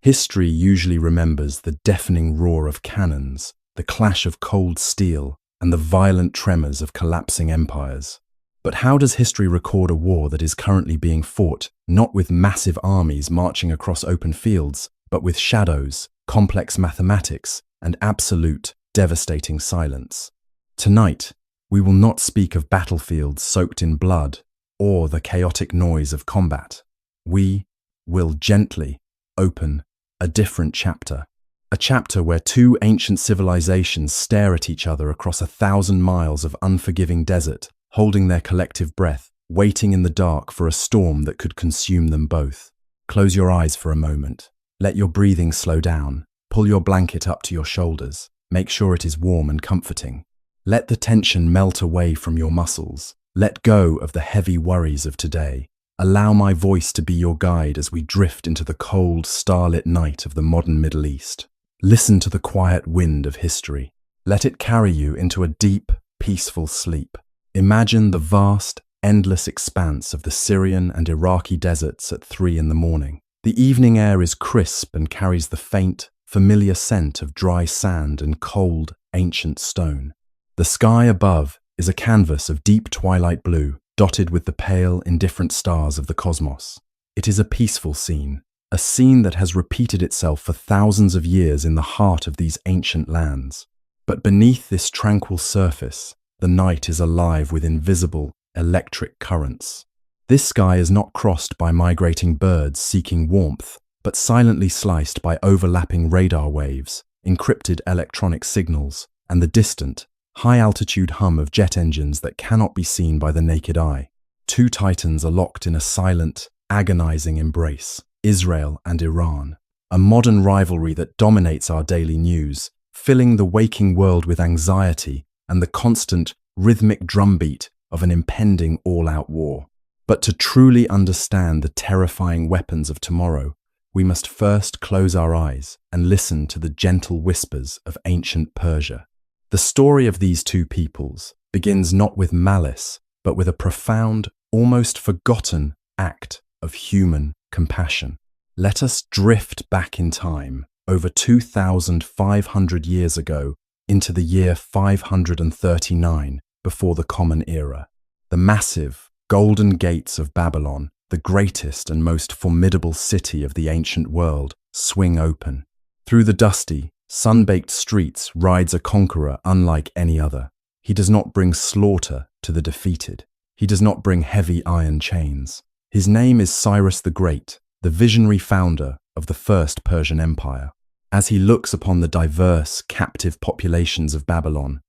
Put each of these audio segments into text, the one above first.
History usually remembers the deafening roar of cannons, the clash of cold steel, and the violent tremors of collapsing empires. But how does history record a war that is currently being fought, not with massive armies marching across open fields, but with shadows, complex mathematics, and absolute, devastating silence? Tonight, we will not speak of battlefields soaked in blood or the chaotic noise of combat. We will gently open a different chapter. A chapter where two ancient civilizations stare at each other across 1,000 miles of unforgiving desert, holding their collective breath, waiting in the dark for a storm that could consume them both. Close your eyes for a moment. Let your breathing slow down. Pull your blanket up to your shoulders. Make sure it is warm and comforting. Let the tension melt away from your muscles. Let go of the heavy worries of today. Allow my voice to be your guide as we drift into the cold, starlit night of the modern Middle East. Listen to the quiet wind of history. Let it carry you into a deep, peaceful sleep. Imagine the vast, endless expanse of the Syrian and Iraqi deserts at 3 in the morning. The evening air is crisp and carries the faint, familiar scent of dry sand and cold, ancient stone. The sky above is a canvas of deep twilight blue, dotted with the pale, indifferent stars of the cosmos. It is a peaceful scene, a scene that has repeated itself for thousands of years in the heart of these ancient lands. But beneath this tranquil surface, the night is alive with invisible, electric currents. This sky is not crossed by migrating birds seeking warmth, but silently sliced by overlapping radar waves, encrypted electronic signals, and the distant, high-altitude hum of jet engines that cannot be seen by the naked eye. Two titans are locked in a silent, agonizing embrace, Israel and Iran, a modern rivalry that dominates our daily news, filling the waking world with anxiety and the constant, rhythmic drumbeat of an impending all-out war. But to truly understand the terrifying weapons of tomorrow, we must first close our eyes and listen to the gentle whispers of ancient Persia. The story of these two peoples begins not with malice, but with a profound, almost forgotten act of human compassion. Let us drift back in time, over 2,500 years ago, into the year 539 before the Common Era. The massive, golden gates of Babylon, the greatest and most formidable city of the ancient world, swing open. Through the dusty, sun-baked streets rides a conqueror unlike any other. He does not bring slaughter to the defeated. He does not bring heavy iron chains. His name is Cyrus the Great, the visionary founder of the First Persian Empire. As he looks upon the diverse, captive populations of Babylon,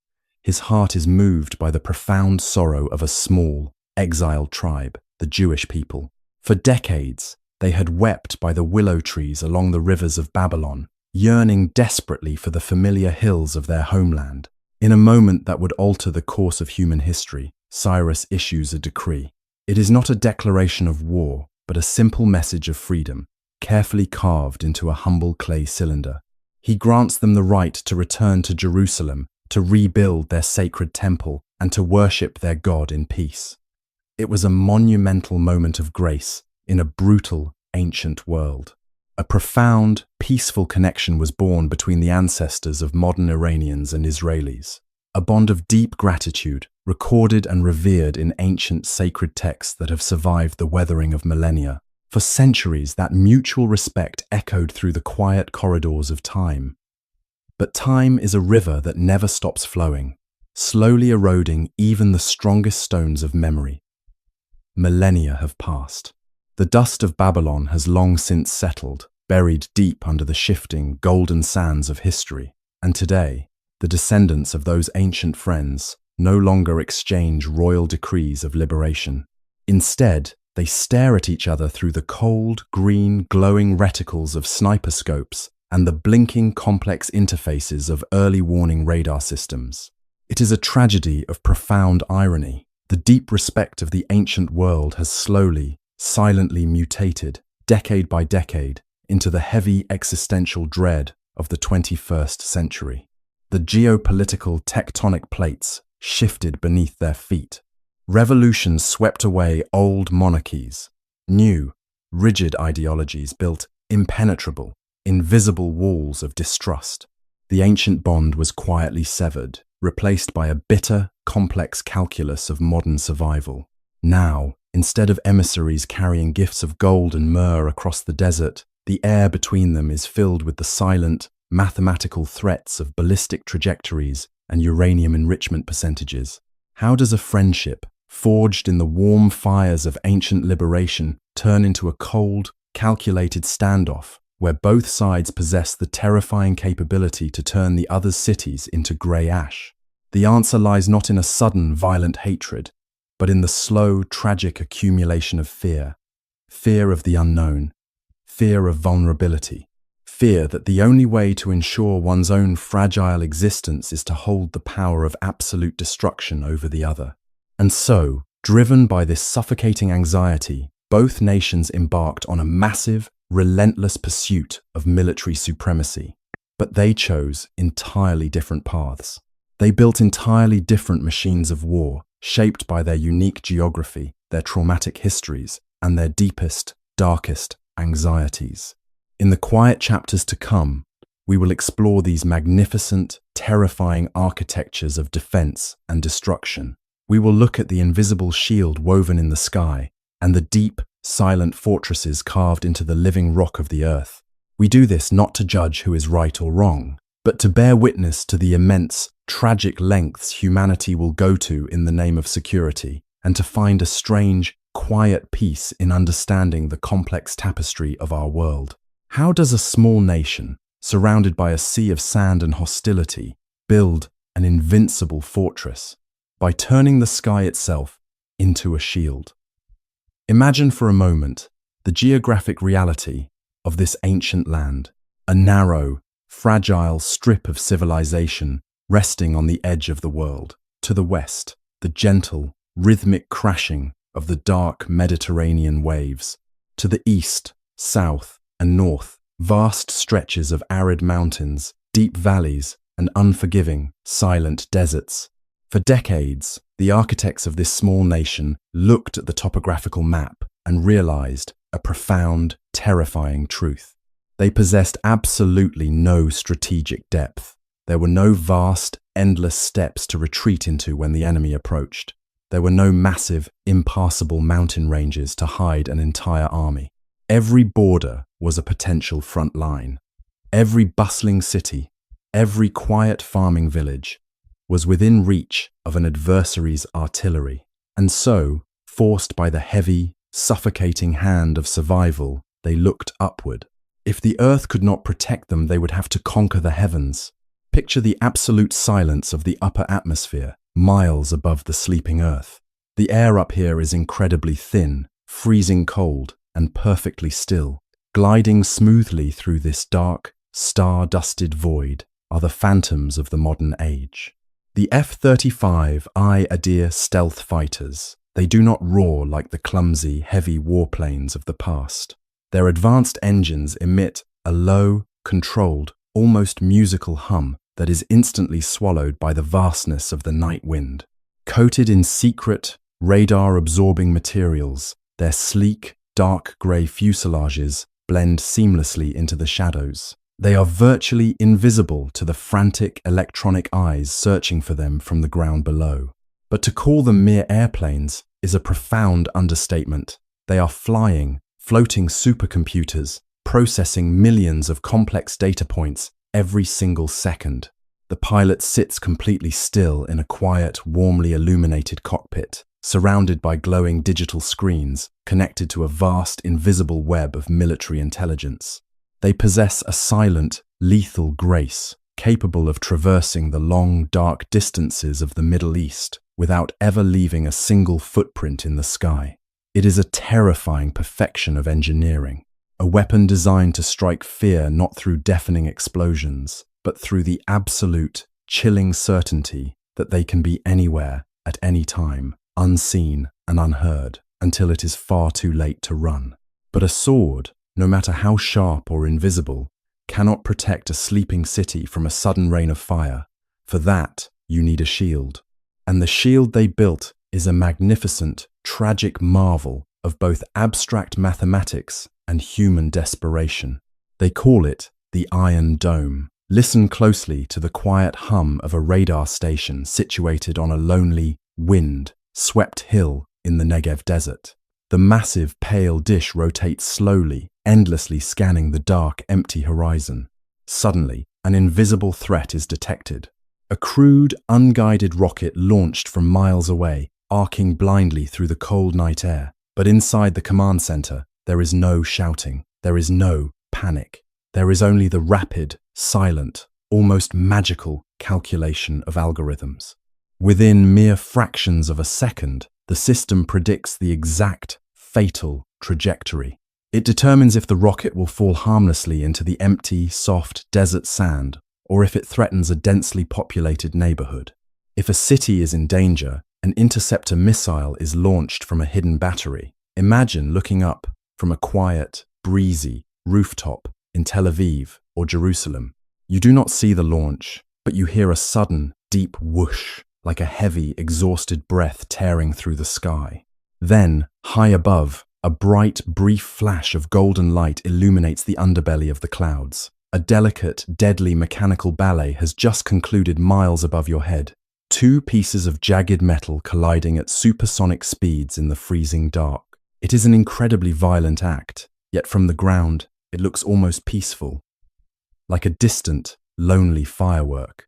his heart is moved by the profound sorrow of a small, exiled tribe, the Jewish people. For decades, they had wept by the willow trees along the rivers of Babylon, yearning desperately for the familiar hills of their homeland. In a moment that would alter the course of human history, Cyrus issues a decree. It is not a declaration of war, but a simple message of freedom, carefully carved into a humble clay cylinder. He grants them the right to return to Jerusalem, to rebuild their sacred temple, and to worship their God in peace. It was a monumental moment of grace in a brutal, ancient world. A profound, peaceful connection was born between the ancestors of modern Iranians and Israelis. A bond of deep gratitude, recorded and revered in ancient sacred texts that have survived the weathering of millennia. For centuries, that mutual respect echoed through the quiet corridors of time. But time is a river that never stops flowing, slowly eroding even the strongest stones of memory. Millennia have passed. The dust of Babylon has long since settled, buried deep under the shifting, golden sands of history. And today, the descendants of those ancient friends no longer exchange royal decrees of liberation. Instead, they stare at each other through the cold, green, glowing reticles of sniper scopes and the blinking, complex interfaces of early warning radar systems. It is a tragedy of profound irony. The deep respect of the ancient world has slowly, silently mutated, decade by decade, into the heavy existential dread of the 21st century. The geopolitical tectonic plates shifted beneath their feet. Revolutions swept away old monarchies. New, rigid ideologies built impenetrable, invisible walls of distrust. The ancient bond was quietly severed, replaced by a bitter, complex calculus of modern survival. Now, instead of emissaries carrying gifts of gold and myrrh across the desert, the air between them is filled with the silent, mathematical threats of ballistic trajectories and uranium enrichment percentages. How does a friendship, forged in the warm fires of ancient liberation, turn into a cold, calculated standoff, where both sides possess the terrifying capability to turn the other's cities into grey ash? The answer lies not in a sudden, violent hatred, but in the slow, tragic accumulation of fear. Fear of the unknown, fear of vulnerability, fear that the only way to ensure one's own fragile existence is to hold the power of absolute destruction over the other. And so, driven by this suffocating anxiety, both nations embarked on a massive, relentless pursuit of military supremacy. But they chose entirely different paths. They built entirely different machines of war, shaped by their unique geography, their traumatic histories, and their deepest, darkest anxieties. In the quiet chapters to come, we will explore these magnificent, terrifying architectures of defense and destruction. We will look at the invisible shield woven in the sky and the deep, silent fortresses carved into the living rock of the earth. We do this not to judge who is right or wrong, but to bear witness to the immense, tragic lengths humanity will go to in the name of security, and to find a strange, quiet peace in understanding the complex tapestry of our world. How does a small nation, surrounded by a sea of sand and hostility, build an invincible fortress? By turning the sky itself into a shield. Imagine for a moment the geographic reality of this ancient land, a narrow, fragile strip of civilization resting on the edge of the world. To the west, the gentle, rhythmic crashing of the dark Mediterranean waves. To the east, south, and north, vast stretches of arid mountains, deep valleys, and unforgiving, silent deserts. For decades, the architects of this small nation looked at the topographical map and realized a profound, terrifying truth. They possessed absolutely no strategic depth. There were no vast, endless steppes to retreat into when the enemy approached. There were no massive, impassable mountain ranges to hide an entire army. Every border was a potential front line. Every bustling city, every quiet farming village was within reach of an adversary's artillery. And so, forced by the heavy, suffocating hand of survival, they looked upward. If the earth could not protect them, they would have to conquer the heavens. Picture the absolute silence of the upper atmosphere, miles above the sleeping earth. The air up here is incredibly thin, freezing cold, and perfectly still. Gliding smoothly through this dark, star-dusted void are the phantoms of the modern age. The F-35I Adir stealth fighters. They do not roar like the clumsy, heavy warplanes of the past. Their advanced engines emit a low, controlled, almost musical hum that is instantly swallowed by the vastness of the night wind. Coated in secret, radar-absorbing materials, their sleek, dark grey fuselages blend seamlessly into the shadows. They are virtually invisible to the frantic electronic eyes searching for them from the ground below. But to call them mere airplanes is a profound understatement. They are flying, floating supercomputers, processing millions of complex data points every single second. The pilot sits completely still in a quiet, warmly illuminated cockpit, surrounded by glowing digital screens connected to a vast, invisible web of military intelligence. They possess a silent, lethal grace, capable of traversing the long, dark distances of the Middle East without ever leaving a single footprint in the sky. It is a terrifying perfection of engineering, a weapon designed to strike fear not through deafening explosions, but through the absolute, chilling certainty that they can be anywhere, at any time, unseen and unheard, until it is far too late to run. But a sword, no matter how sharp or invisible, cannot protect a sleeping city from a sudden rain of fire. For that, you need a shield. And the shield they built is a magnificent, tragic marvel of both abstract mathematics and human desperation. They call it the Iron Dome. Listen closely to the quiet hum of a radar station situated on a lonely, wind-swept hill in the Negev desert. The massive, pale dish rotates slowly, endlessly scanning the dark, empty horizon. Suddenly, an invisible threat is detected. A crude, unguided rocket launched from miles away, arcing blindly through the cold night air. But inside the command center, there is no shouting. There is no panic. There is only the rapid, silent, almost magical calculation of algorithms. Within mere fractions of a second, the system predicts the exact, fatal trajectory. It determines if the rocket will fall harmlessly into the empty, soft desert sand, or if it threatens a densely populated neighborhood. If a city is in danger, an interceptor missile is launched from a hidden battery. Imagine looking up from a quiet, breezy rooftop in Tel Aviv or Jerusalem. You do not see the launch, but you hear a sudden, deep whoosh, like a heavy, exhausted breath tearing through the sky. Then, high above, a bright, brief flash of golden light illuminates the underbelly of the clouds. A delicate, deadly mechanical ballet has just concluded miles above your head. Two pieces of jagged metal colliding at supersonic speeds in the freezing dark. It is an incredibly violent act, yet from the ground, it looks almost peaceful, like a distant, lonely firework.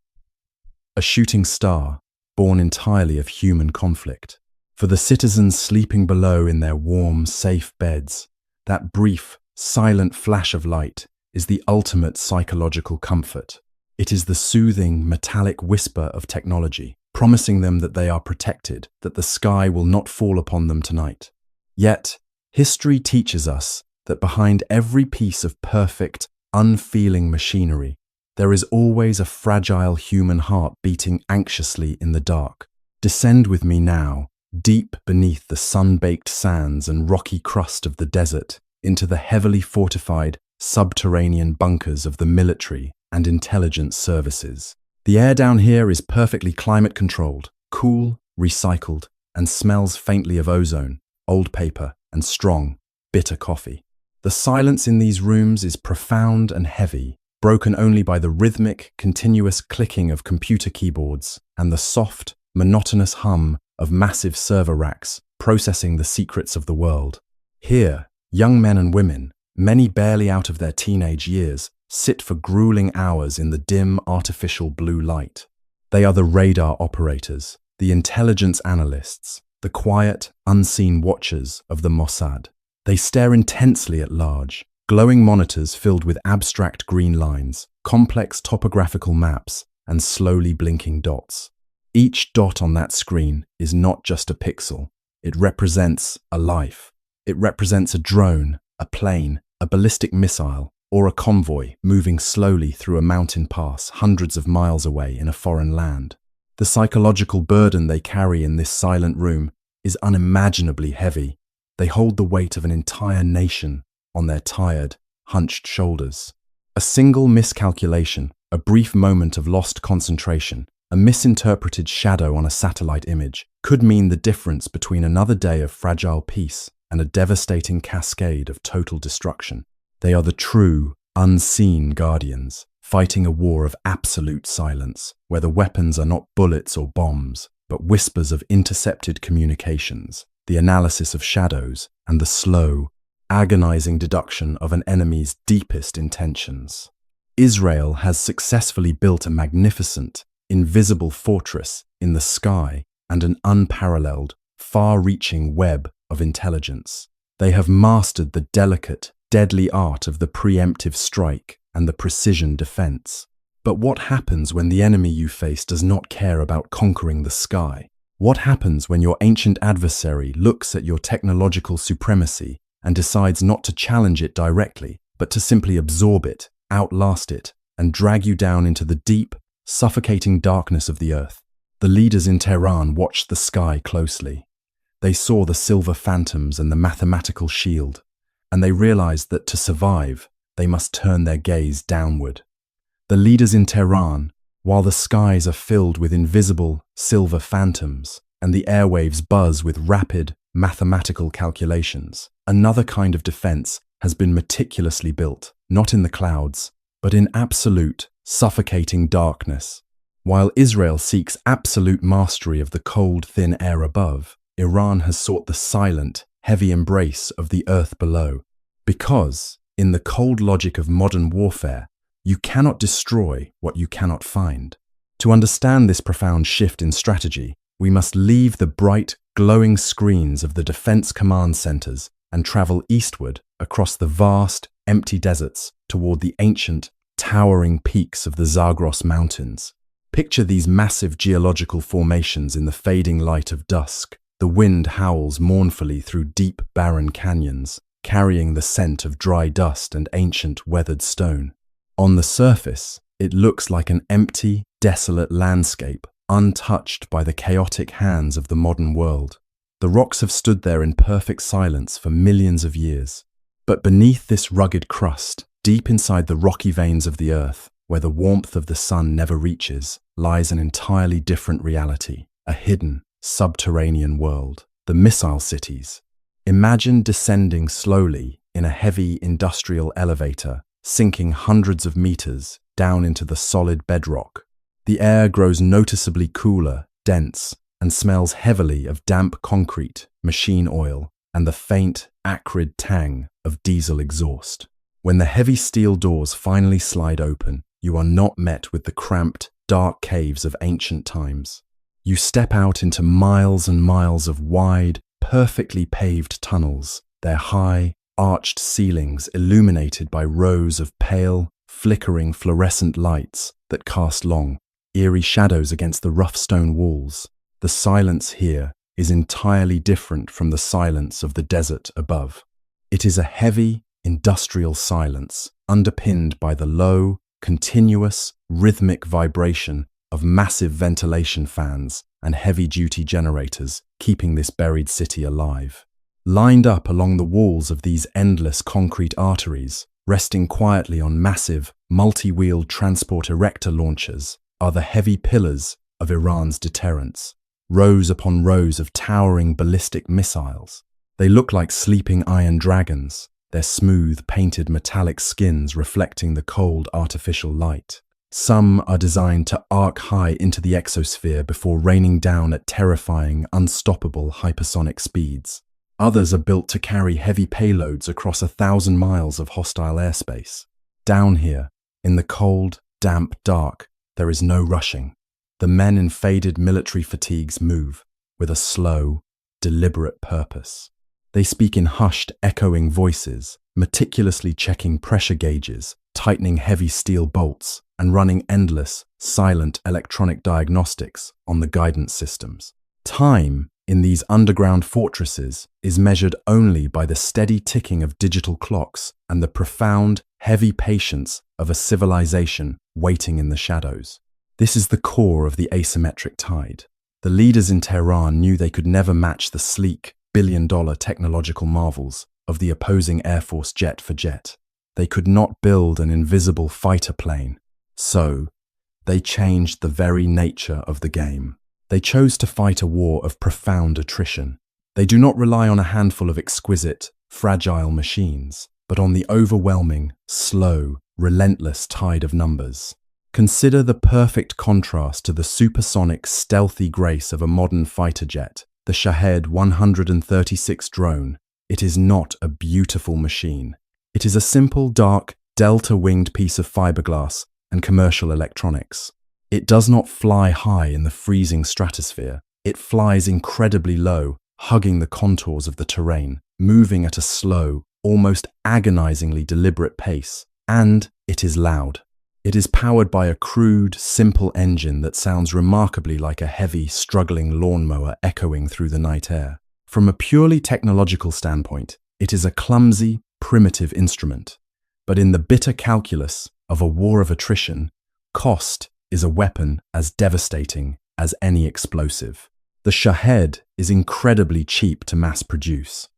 A shooting star, born entirely of human conflict. For the citizens sleeping below in their warm, safe beds, that brief, silent flash of light is the ultimate psychological comfort. It is the soothing, metallic whisper of technology, promising them that they are protected, that the sky will not fall upon them tonight. Yet, history teaches us that behind every piece of perfect, unfeeling machinery, there is always a fragile human heart beating anxiously in the dark. Descend with me now, deep beneath the sun-baked sands and rocky crust of the desert, into the heavily fortified, subterranean bunkers of the military and intelligence services. The air down here is perfectly climate-controlled, cool, recycled, and smells faintly of ozone, old paper, and strong, bitter coffee. The silence in these rooms is profound and heavy, broken only by the rhythmic, continuous clicking of computer keyboards and the soft, monotonous hum of massive server racks processing the secrets of the world. Here, young men and women, many barely out of their teenage years, sit for grueling hours in the dim, artificial blue light. They are the radar operators, the intelligence analysts, the quiet, unseen watchers of the Mossad. They stare intensely at large, glowing monitors filled with abstract green lines, complex topographical maps, and slowly blinking dots. Each dot on that screen is not just a pixel. It represents a life. It represents a drone, a plane, a ballistic missile, or a convoy moving slowly through a mountain pass hundreds of miles away in a foreign land. The psychological burden they carry in this silent room is unimaginably heavy. They hold the weight of an entire nation on their tired, hunched shoulders. A single miscalculation, a brief moment of lost concentration, a misinterpreted shadow on a satellite image could mean the difference between another day of fragile peace and a devastating cascade of total destruction. They are the true, unseen guardians, fighting a war of absolute silence, where the weapons are not bullets or bombs, but whispers of intercepted communications, the analysis of shadows, and the slow, agonizing deduction of an enemy's deepest intentions. Israel has successfully built a magnificent, invisible fortress in the sky and an unparalleled, far-reaching web of intelligence. They have mastered the delicate, deadly art of the preemptive strike and the precision defense. But what happens when the enemy you face does not care about conquering the sky? What happens when your ancient adversary looks at your technological supremacy and decides not to challenge it directly, but to simply absorb it, outlast it, and drag you down into the deep, suffocating darkness of the earth? The leaders in Tehran watched the sky closely. They saw the silver phantoms and the mathematical shield, and they realized that to survive, they must turn their gaze downward. The leaders in Tehran, while the skies are filled with invisible silver phantoms and the airwaves buzz with rapid mathematical calculations, another kind of defense has been meticulously built, not in the clouds, but in absolute, suffocating darkness. While Israel seeks absolute mastery of the cold, thin air above, Iran has sought the silent, heavy embrace of the earth below. Because, in the cold logic of modern warfare, you cannot destroy what you cannot find. To understand this profound shift in strategy, we must leave the bright, glowing screens of the defense command centers and travel eastward across the vast, empty deserts toward the ancient, towering peaks of the Zagros Mountains. Picture these massive geological formations in the fading light of dusk. The wind howls mournfully through deep, barren canyons, carrying the scent of dry dust and ancient, weathered stone. On the surface, it looks like an empty, desolate landscape, untouched by the chaotic hands of the modern world. The rocks have stood there in perfect silence for millions of years. But beneath this rugged crust, deep inside the rocky veins of the earth, where the warmth of the sun never reaches, lies an entirely different reality, a hidden, subterranean world, the missile cities. Imagine descending slowly in a heavy industrial elevator, sinking hundreds of meters down into the solid bedrock. The air grows noticeably cooler, dense, and smells heavily of damp concrete, machine oil, and the faint, acrid tang of diesel exhaust. When the heavy steel doors finally slide open, you are not met with the cramped, dark caves of ancient times. You step out into miles and miles of wide, perfectly paved tunnels, their high, arched ceilings illuminated by rows of pale, flickering fluorescent lights that cast long, eerie shadows against the rough stone walls. The silence here is entirely different from the silence of the desert above. It is a heavy, industrial silence, underpinned by the low, continuous, rhythmic vibration of massive ventilation fans and heavy-duty generators keeping this buried city alive. Lined up along the walls of these endless concrete arteries, resting quietly on massive, multi-wheeled transport erector launchers, are the heavy pillars of Iran's deterrence, rows upon rows of towering ballistic missiles. They look like sleeping iron dragons, their smooth, painted metallic skins reflecting the cold, artificial light. Some are designed to arc high into the exosphere before raining down at terrifying, unstoppable hypersonic speeds. Others are built to carry heavy payloads across 1,000 miles of hostile airspace. Down here, in the cold, damp dark, there is no rushing. The men in faded military fatigues move with a slow, deliberate purpose. They speak in hushed, echoing voices, meticulously checking pressure gauges, tightening heavy steel bolts, and running endless, silent electronic diagnostics on the guidance systems. Time in these underground fortresses is measured only by the steady ticking of digital clocks and the profound, heavy patience of a civilization waiting in the shadows. This is the core of the asymmetric tide. The leaders in Tehran knew they could never match the sleek, billion-dollar technological marvels of the opposing Air Force jet for jet. They could not build an invisible fighter plane. So, they changed the very nature of the game. They chose to fight a war of profound attrition. They do not rely on a handful of exquisite, fragile machines, but on the overwhelming, slow, relentless tide of numbers. Consider the perfect contrast to the supersonic, stealthy grace of a modern fighter jet, the Shahed 136 drone. It is not a beautiful machine. It is a simple, dark, delta-winged piece of fiberglass and commercial electronics. It does not fly high in the freezing stratosphere. It flies incredibly low, hugging the contours of the terrain, moving at a slow, almost agonizingly deliberate pace. And it is loud. It is powered by a crude, simple engine that sounds remarkably like a heavy, struggling lawnmower echoing through the night air. From a purely technological standpoint, it is a clumsy, primitive instrument. But in the bitter calculus of a war of attrition, cost is a weapon as devastating as any explosive. The Shahed is incredibly cheap to mass produce.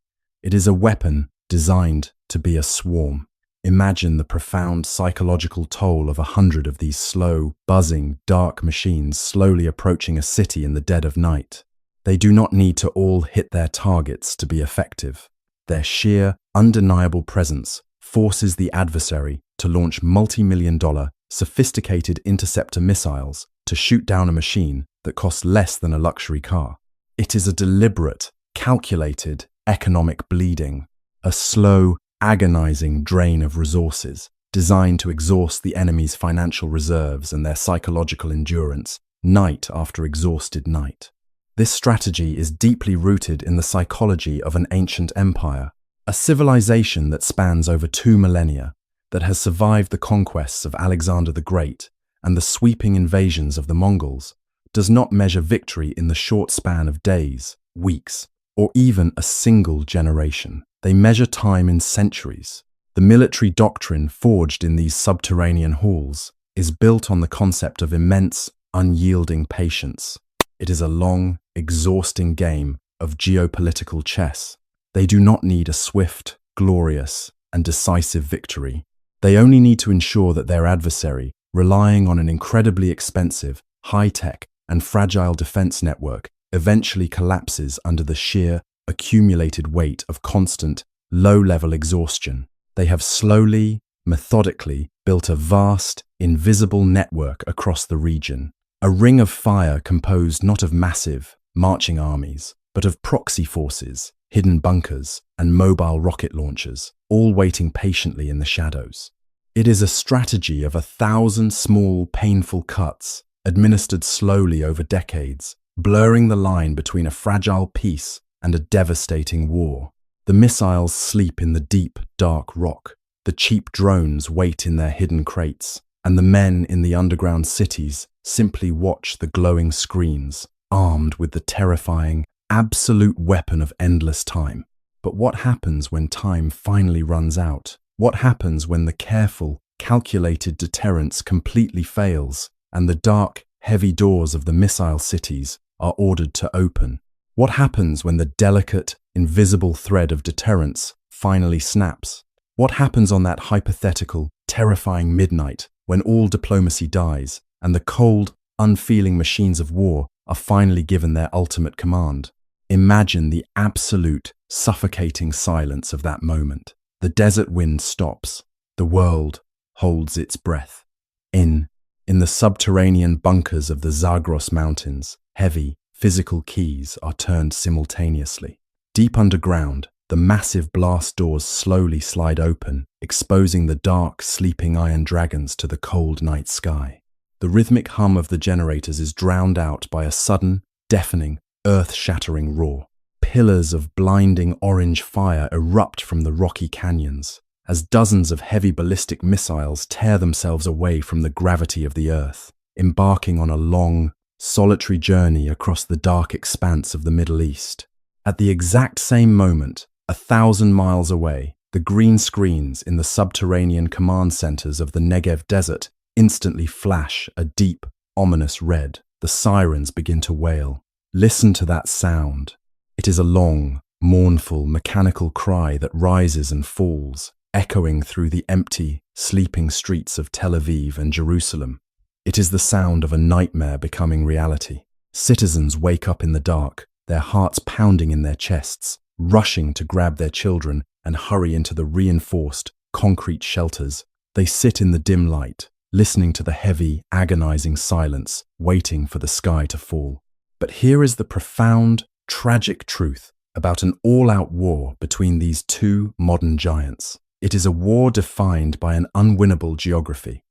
It is a weapon designed to be a swarm. Imagine the profound psychological toll of 100 of these slow, buzzing, dark machines slowly approaching a city in the dead of night. They do not need to all hit their targets to be effective. Their sheer, undeniable presence forces the adversary to launch multi-million-dollar, sophisticated interceptor missiles to shoot down a machine that costs less than a luxury car. It is a deliberate, calculated economic bleeding, a slow, agonizing drain of resources designed to exhaust the enemy's financial reserves and their psychological endurance night after exhausted night. This strategy is deeply rooted in the psychology of an ancient empire, a civilization that spans over 2 millennia, that has survived the conquests of Alexander the Great and the sweeping invasions of the Mongols, does not measure victory in the short span of days, weeks, or even a single generation. They measure time in centuries. The military doctrine forged in these subterranean halls is built on the concept of immense, unyielding patience. It is a long, exhausting game of geopolitical chess. They do not need a swift, glorious, and decisive victory. They only need to ensure that their adversary, relying on an incredibly expensive, high-tech, and fragile defense network, eventually collapses under the sheer, accumulated weight of constant, low-level exhaustion. They have slowly, methodically built a vast, invisible network across the region, a ring of fire composed not of massive, marching armies, but of proxy forces, hidden bunkers, and mobile rocket launchers, all waiting patiently in the shadows. It is a strategy of 1,000 small, painful cuts, administered slowly over decades, blurring the line between a fragile peace and a devastating war. The missiles sleep in the deep, dark rock. The cheap drones wait in their hidden crates, and the men in the underground cities simply watch the glowing screens, armed with the terrifying, absolute weapon of endless time. But what happens when time finally runs out? What happens when the careful, calculated deterrence completely fails and the dark, heavy doors of the missile cities are ordered to open? What happens when the delicate, invisible thread of deterrence finally snaps? What happens on that hypothetical, terrifying midnight when all diplomacy dies and the cold, unfeeling machines of war are finally given their ultimate command? Imagine the absolute, suffocating silence of that moment. The desert wind stops. The world holds its breath. In the subterranean bunkers of the Zagros Mountains, heavy, physical keys are turned simultaneously. Deep underground, the massive blast doors slowly slide open, exposing the dark, sleeping iron dragons to the cold night sky. The rhythmic hum of the generators is drowned out by a sudden, deafening, earth-shattering roar. Pillars of blinding orange fire erupt from the rocky canyons, as dozens of heavy ballistic missiles tear themselves away from the gravity of the earth, embarking on a long, solitary journey across the dark expanse of the Middle East. At the exact same moment, 1,000 miles away, the green screens in the subterranean command centers of the Negev desert instantly flash a deep, ominous red. The sirens begin to wail. Listen to that sound. It is a long, mournful, mechanical cry that rises and falls, echoing through the empty, sleeping streets of Tel Aviv and Jerusalem. It is the sound of a nightmare becoming reality. Citizens wake up in the dark, their hearts pounding in their chests, rushing to grab their children and hurry into the reinforced, concrete shelters. They sit in the dim light, listening to the heavy, agonizing silence, waiting for the sky to fall. But here is the profound, tragic truth about an all-out war between these two modern giants. It is a war defined by an unwinnable geography.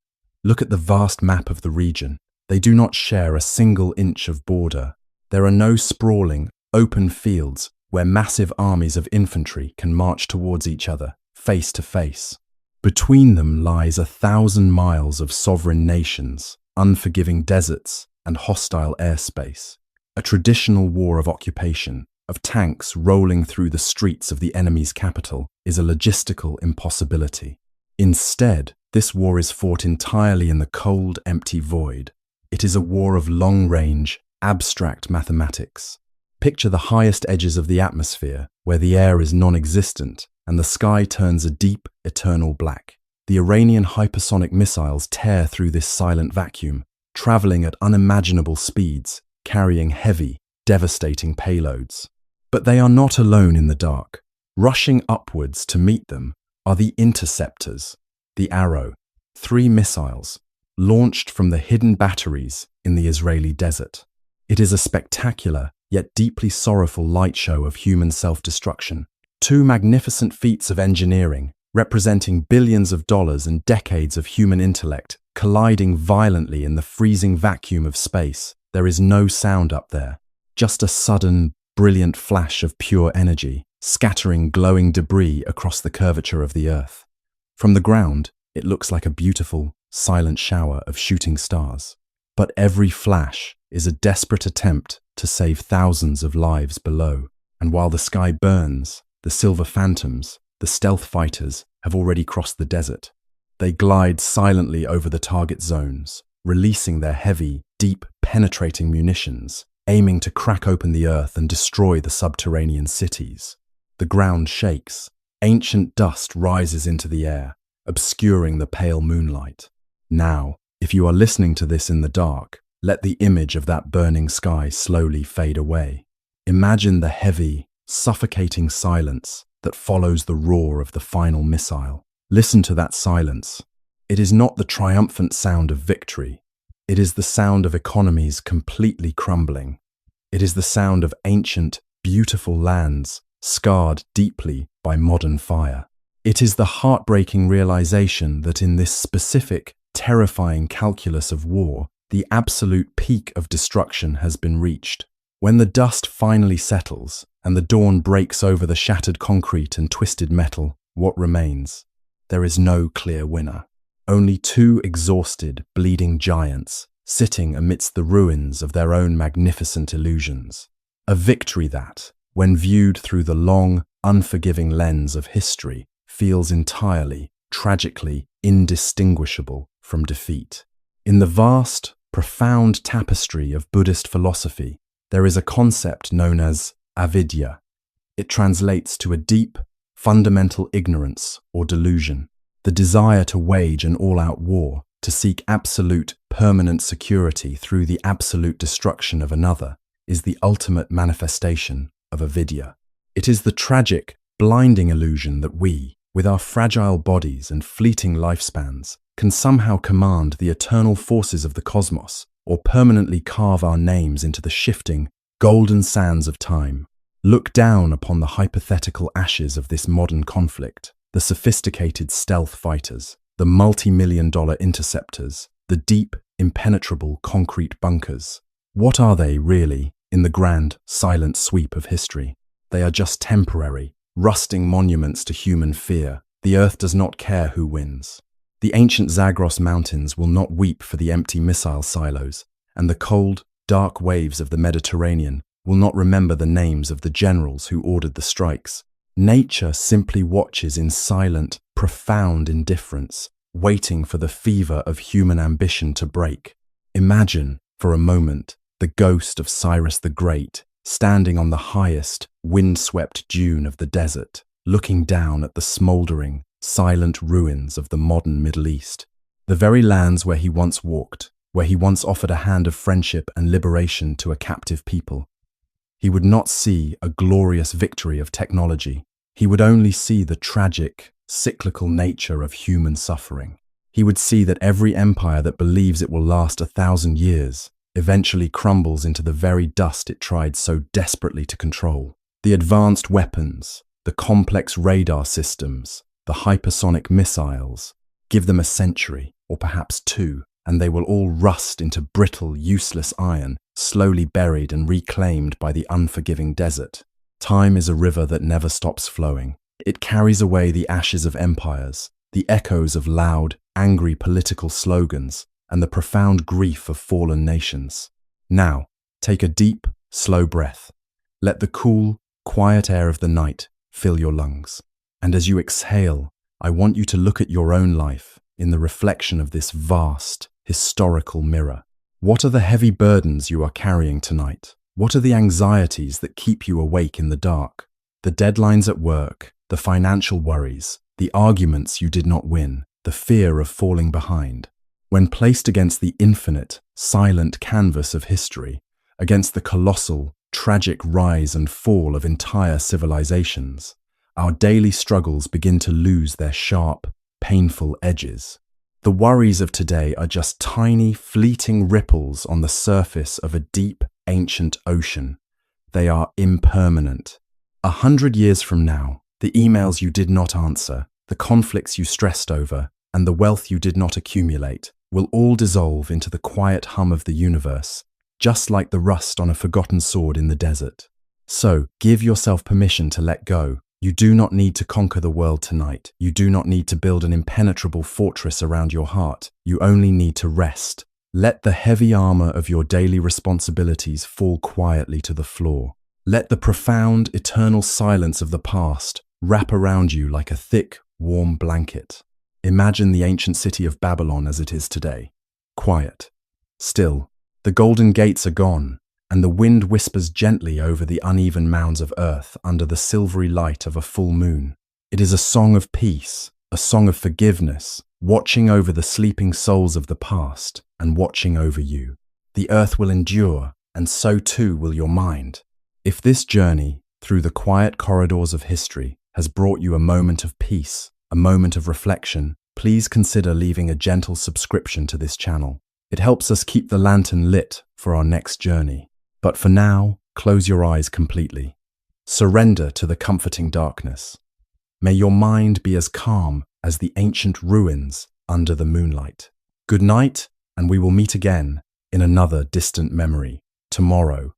Look at the vast map of the region. They do not share a single inch of border. There are no sprawling, open fields where massive armies of infantry can march towards each other, face to face. Between them lies 1,000 miles of sovereign nations, unforgiving deserts, and hostile airspace. A traditional war of occupation, of tanks rolling through the streets of the enemy's capital, is a logistical impossibility. Instead, this war is fought entirely in the cold, empty void. It is a war of long-range, abstract mathematics. Picture the highest edges of the atmosphere, where the air is non-existent and the sky turns a deep, eternal black. The Iranian hypersonic missiles tear through this silent vacuum, traveling at unimaginable speeds, carrying heavy, devastating payloads. But they are not alone in the dark. Rushing upwards to meet them are the interceptors, the Arrow, 3 missiles, launched from the hidden batteries in the Israeli desert. It is a spectacular, yet deeply sorrowful light show of human self-destruction. 2 magnificent feats of engineering, representing billions of dollars and decades of human intellect, colliding violently in the freezing vacuum of space. There is no sound up there, just a sudden, brilliant flash of pure energy, scattering glowing debris across the curvature of the Earth. From the ground, it looks like a beautiful, silent shower of shooting stars. But every flash is a desperate attempt to save thousands of lives below. And while the sky burns, the silver phantoms, the stealth fighters, have already crossed the desert. They glide silently over the target zones, releasing their heavy, deep, penetrating munitions, aiming to crack open the earth and destroy the subterranean cities. The ground shakes. Ancient dust rises into the air, obscuring the pale moonlight. Now, if you are listening to this in the dark, let the image of that burning sky slowly fade away. Imagine the heavy, suffocating silence that follows the roar of the final missile. Listen to that silence. It is not the triumphant sound of victory. It is the sound of economies completely crumbling. It is the sound of ancient, beautiful lands scarred deeply by modern fire. It is the heartbreaking realization that in this specific, terrifying calculus of war, the absolute peak of destruction has been reached. When the dust finally settles and the dawn breaks over the shattered concrete and twisted metal, what remains? There is no clear winner. Only 2 exhausted, bleeding giants sitting amidst the ruins of their own magnificent illusions. A victory that, when viewed through the long, unforgiving lens of history, feels entirely, tragically indistinguishable from defeat. In the vast, profound tapestry of Buddhist philosophy, there is a concept known as avidya. It translates to a deep, fundamental ignorance or delusion. The desire to wage an all-out war, to seek absolute, permanent security through the absolute destruction of another, is the ultimate manifestation of avidya. It is the tragic, blinding illusion that we, with our fragile bodies and fleeting lifespans, can somehow command the eternal forces of the cosmos or permanently carve our names into the shifting, golden sands of time. Look down upon the hypothetical ashes of this modern conflict, the sophisticated stealth fighters, the multi-million-dollar interceptors, the deep, impenetrable concrete bunkers. What are they, really, in the grand, silent sweep of history? They are just temporary, rusting monuments to human fear. The earth does not care who wins. The ancient Zagros Mountains will not weep for the empty missile silos, and the cold, dark waves of the Mediterranean will not remember the names of the generals who ordered the strikes. Nature simply watches in silent, profound indifference, waiting for the fever of human ambition to break. Imagine, for a moment, the ghost of Cyrus the Great, standing on the highest, wind-swept dune of the desert, looking down at the smouldering, silent ruins of the modern Middle East. The very lands where he once walked, where he once offered a hand of friendship and liberation to a captive people. He would not see a glorious victory of technology. He would only see the tragic, cyclical nature of human suffering. He would see that every empire that believes it will last 1,000 years eventually crumbles into the very dust it tried so desperately to control. The advanced weapons, the complex radar systems, the hypersonic missiles, give them a century, or perhaps 2, and they will all rust into brittle, useless iron, slowly buried and reclaimed by the unforgiving desert. Time is a river that never stops flowing. It carries away the ashes of empires, the echoes of loud, angry political slogans, and the profound grief of fallen nations. Now, take a deep, slow breath. Let the cool, quiet air of the night fill your lungs. And as you exhale, I want you to look at your own life in the reflection of this vast, historical mirror. What are the heavy burdens you are carrying tonight? What are the anxieties that keep you awake in the dark? The deadlines at work, the financial worries, the arguments you did not win, the fear of falling behind. When placed against the infinite, silent canvas of history, against the colossal, tragic rise and fall of entire civilizations, our daily struggles begin to lose their sharp, painful edges. The worries of today are just tiny, fleeting ripples on the surface of a deep, ancient ocean. They are impermanent. 100 years from now, the emails you did not answer, the conflicts you stressed over, and the wealth you did not accumulate will all dissolve into the quiet hum of the universe, just like the rust on a forgotten sword in the desert. So, give yourself permission to let go. You do not need to conquer the world tonight. You do not need to build an impenetrable fortress around your heart. You only need to rest. Let the heavy armor of your daily responsibilities fall quietly to the floor. Let the profound, eternal silence of the past wrap around you like a thick, warm blanket. Imagine the ancient city of Babylon as it is today. Quiet. Still. The golden gates are gone, and the wind whispers gently over the uneven mounds of earth under the silvery light of a full moon. It is a song of peace, a song of forgiveness, watching over the sleeping souls of the past and watching over you. The earth will endure, and so too will your mind. If this journey through the quiet corridors of history has brought you a moment of peace, a moment of reflection, please consider leaving a gentle subscription to this channel. It helps us keep the lantern lit for our next journey. But for now, close your eyes completely. Surrender to the comforting darkness. May your mind be as calm as the ancient ruins under the moonlight. Good night, and we will meet again in another distant memory tomorrow